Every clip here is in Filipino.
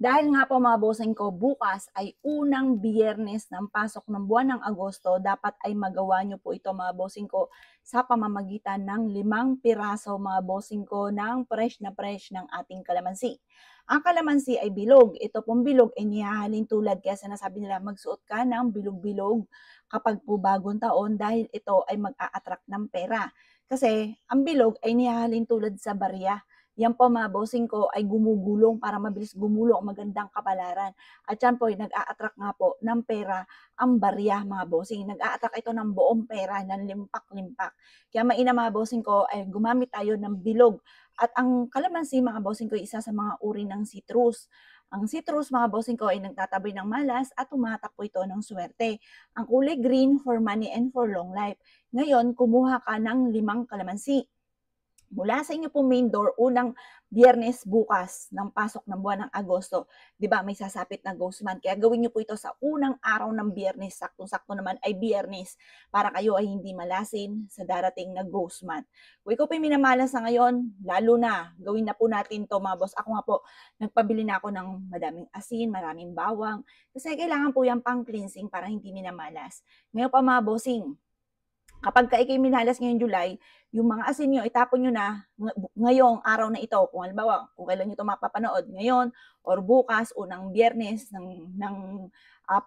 Dahil nga po mga bossing ko, bukas ay unang biyernes ng pasok ng buwan ng Agosto, dapat ay magawa nyo po ito mga bossing ko sa pamamagitan ng 5 piraso mga bossing ko ng fresh ng ating kalamansi. Ang kalamansi ay bilog. Ito pong bilog ay nihahalin tulad kaya sinasabi nila magsuot ka ng bilog-bilog kapag po bagong taon dahil ito ay mag-a-attract ng pera. Kasi ang bilog ay nihahalin tulad sa barya. Yan po mga bossing ko ay gumugulong para mabilis gumulong ang magandang kapalaran. At yan po ay nag-a-attract nga po ng pera ang barya mga bossing. Nag-a-attract ito ng buong pera, ng limpak-limpak. Kaya mainam mga bossing ko ay gumamit tayo ng bilog. At ang kalamansi mga bossing ko ay isa sa mga uri ng citrus. Ang citrus mga bossing ko ay nagtataboy ng malas at tumatakbo ito ng swerte. Ang kulay green for money and for long life. Ngayon, kumuha ka ng 5 kalamansi mula sa inyo pong main door, unang biyernes bukas ng pasok ng buwan ng Agosto. 'Di ba may sasapit na ghost month, kaya gawin niyo po ito sa unang araw ng biyernes, saktong-sakto naman ay biyernes, para kayo ay hindi malasin sa darating na ghost month. Kung ikaw po ay minamalas sa ngayon, lalo na, gawin na po natin 'to mga boss. Ako nga po, nagpabili na ako ng madaming asin, maraming bawang, kasi kailangan po yan pang cleansing para hindi minamalas. Ngayon pa mga bossing, kapag ka ikay minalas ngayong July, yung mga asin nyo, itapon nyo na ngayong araw na ito. Kung halimbawa, kung kailan nyo ito mapapanood, ngayon or bukas, unang biyernes ng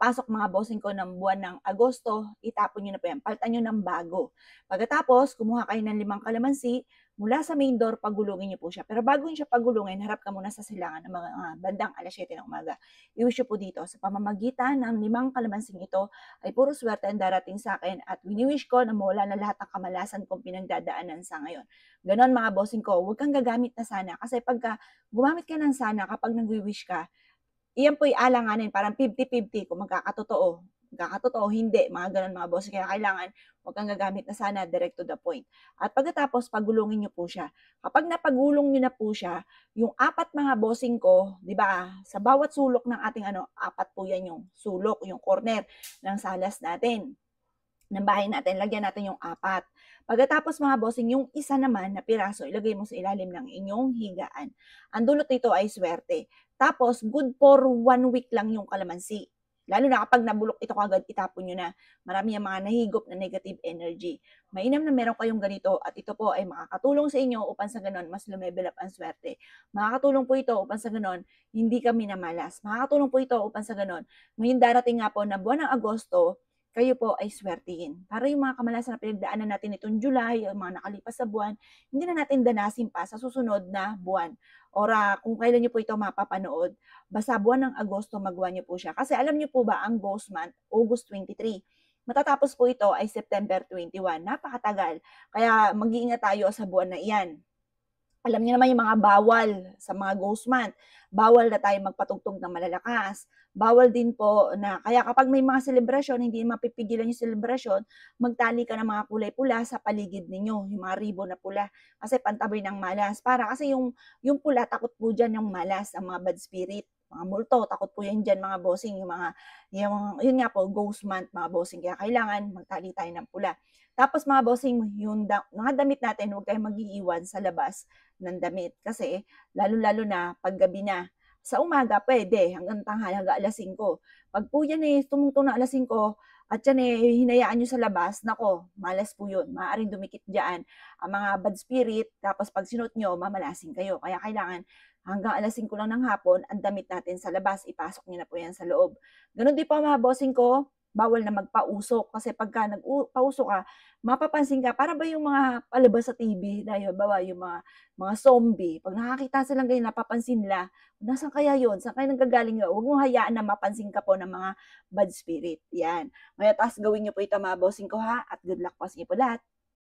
pasok mga bossing ko ng buwan ng Agosto, itapon nyo na po yan. Paltan nyo ng bago. Pagkatapos, kumuha kayo ng 5 kalamansi, mula sa main door, pagulungin nyo po siya. Pero bago nyo siya pagulungin, harap ka muna sa silangan ng mga bandang alas 7 ng umaga. I-wish po dito, sa pamamagitan ng 5 kalamansing ito, ay puro swerte ang darating sa akin at wini-wish ko na mawala na lahat ng kamalasan kong pinagdadaanan sa ngayon. Ganon mga bossing ko, huwag kang gagamit na sana kasi pagka gumamit ka ng sana kapag nag-wish ka, iyan po'y alanganin, parang 50-50 kung magkakatotoo, hindi, mga ganon mga bossing. Kaya kailangan huwag kang gagamit na sana, direct to the point. At pagkatapos, pagulungin nyo po siya. Kapag napagulong nyo na po siya, yung 4 mga bossing ko, di ba, sa bawat sulok ng ating 4 po yan yung sulok, yung corner ng salas natin ng bahay natin, lagyan natin yung 4. Pagkatapos mga bossing, yung isa naman na piraso, ilagay mo sa ilalim ng inyong higaan. Ang dulot nito ay swerte. Tapos, good for 1 week lang yung kalamansi. Lalo na kapag nabulok ito kagad, itapon nyo na. Marami yung mga nahigop na negative energy. Mainam na meron kayong ganito at ito po ay makakatulong sa inyo upang sa ganon mas lumevel up ang swerte. Makakatulong po ito upang sa ganon hindi kami namalas. Makakatulong po ito upang sa ganon ngayon darating nga po na buwan ng Agosto, kayo po ay swertihin. Para yung mga kamalasan na pinagdaanan natin itong July, yung mga nakalipas sa buwan, hindi na natin danasin pa sa susunod na buwan. Ora, kung kailan nyo po ito mapapanood, basta buwan ng Agosto magawa nyo po siya. Kasi alam nyo po ba, ang ghost month, August 23. Matatapos po ito ay September 21. Napakatagal. Kaya mag-iingat tayo sa buwan na iyan. Alam niyo naman yung mga bawal sa mga ghost month. Bawal na tayo magpatugtog ng malalakas. Bawal din po na, kaya kapag may mga selebrasyon, hindi mapipigilan yung selebrasyon, magtali ka ng mga kulay pula sa paligid ninyo, yung mga ribbon na pula. Kasi pantaboy ng malas. Kasi yung pula, takot po dyan yung malas, ang mga bad spirit, mga multo, takot po yan dyan mga bossing, yun nga po, ghost month mga bossing. Kaya kailangan magtali tayo ng pula. Tapos mga bossing, yung mga damit natin, huwag kayong mag-iiwan sa labas ng damit. Kasi, lalo-lalo na paggabi na. Sa umaga, pwede, hanggang tanghali, hanggang alas 5. Pag po yan tumungtong na alas 5, at yan hinayaan nyo sa labas, nako, malas po yun. Maaaring dumikit dyan ang mga bad spirit, tapos pag sinuot nyo, mamalasin kayo. Kaya kailangan, hanggang alas 5 lang ng hapon, ang damit natin sa labas, ipasok nyo na po yan sa loob. Ganun din po mga bossing ko, bawal na magpausok kasi pagka nagpausok ka, mapapansin ka, para ba yung mga palabas sa TV, dahil bawa yung mga zombie, pag nakakita silang ganyan, napapansin nila, nasaan kaya yun? Saan kayo nanggagaling yun? Huwag mong hayaan na mapansin ka po ng mga bad spirit. Yan. Ngayon, taas gawin niyo po ito mga bossing ko ha, at good luck po sa inyo po lahat.